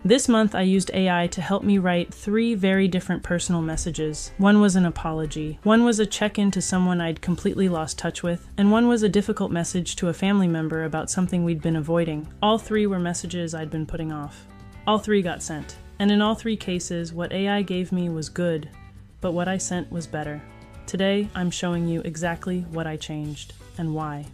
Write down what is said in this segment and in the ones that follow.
This month, I used AI to help me write 3 very different personal messages. One was an apology, one was a check-in to someone I'd completely lost touch with, and one was a difficult message to a family member about something we'd been avoiding. All 3 were messages I'd been putting off. All 3 got sent. And in all 3 cases, what AI gave me was good, but what I sent was better. Today, I'm showing you exactly what I changed and why.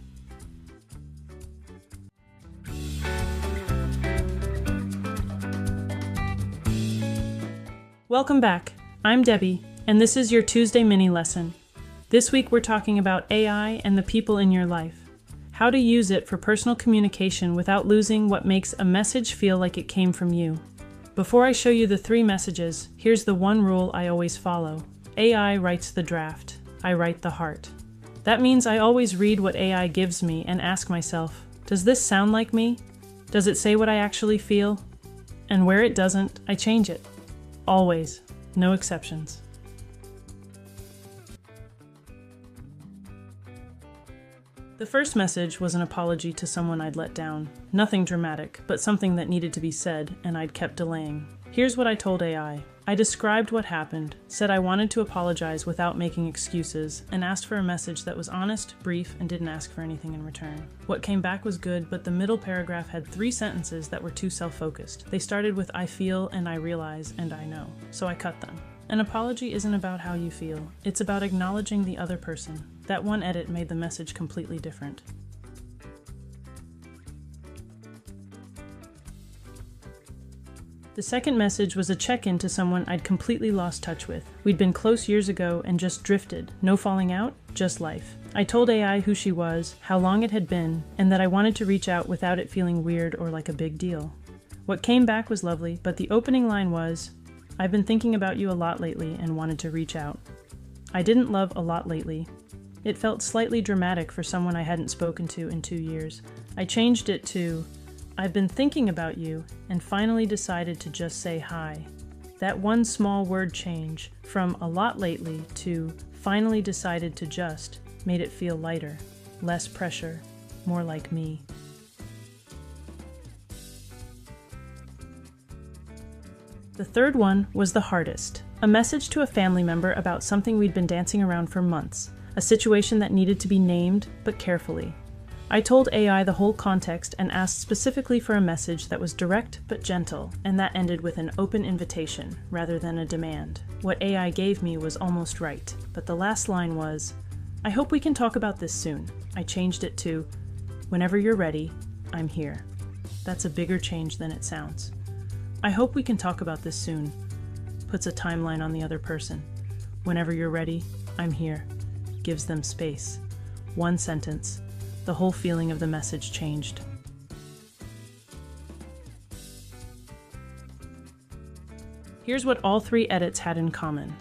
Welcome back. I'm Debbie, and this is your Tuesday mini lesson. This week we're talking about AI and the people in your life. How to use it for personal communication without losing what makes a message feel like it came from you. Before I show you the 3 messages, here's the one rule I always follow. AI writes the draft. I write the heart. That means I always read what AI gives me and ask myself, does this sound like me? Does it say what I actually feel? And where it doesn't, I change it. Always. No exceptions. The first message was an apology to someone I'd let down. Nothing dramatic, but something that needed to be said, and I'd kept delaying. Here's what I told AI. I described what happened, said I wanted to apologize without making excuses, and asked for a message that was honest, brief, and didn't ask for anything in return. What came back was good, but the middle paragraph had 3 sentences that were too self-focused. They started with I feel, and I realize, and I know. So I cut them. An apology isn't about how you feel. It's about acknowledging the other person. That one edit made the message completely different. The second message was a check-in to someone I'd completely lost touch with. We'd been close years ago and just drifted. No falling out, just life. I told AI who she was, how long it had been, and that I wanted to reach out without it feeling weird or like a big deal. What came back was lovely, but the opening line was, I've been thinking about you a lot lately and wanted to reach out. I didn't love a lot lately. It felt slightly dramatic for someone I hadn't spoken to in 2 years. I changed it to, I've been thinking about you and finally decided to just say hi. That one small word change from a lot lately to finally decided to just made it feel lighter, less pressure, more like me. The third one was the hardest. A message to a family member about something we'd been dancing around for months, a situation that needed to be named, but carefully. I told AI the whole context and asked specifically for a message that was direct but gentle, and that ended with an open invitation rather than a demand. What AI gave me was almost right, but the last line was, I hope we can talk about this soon. I changed it to, whenever you're ready, I'm here. That's a bigger change than it sounds. I hope we can talk about this soon. Puts a timeline on the other person. Whenever you're ready, I'm here. Gives them space. One sentence. The whole feeling of the message changed. Here's what all 3 edits had in common.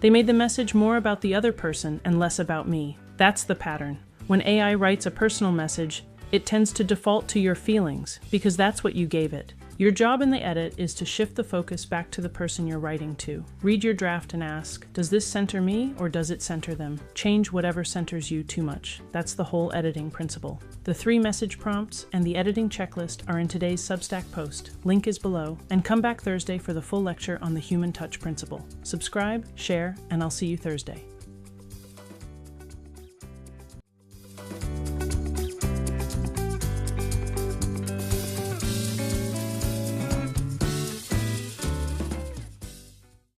They made the message more about the other person and less about me. That's the pattern. When AI writes a personal message, it tends to default to your feelings because that's what you gave it. Your job in the edit is to shift the focus back to the person you're writing to. Read your draft and ask, does this center me or does it center them? Change whatever centers you too much. That's the whole editing principle. The 3 message prompts and the editing checklist are in today's Substack post. Link is below. And come back Thursday for the full lecture on the human touch principle. Subscribe, share, and I'll see you Thursday.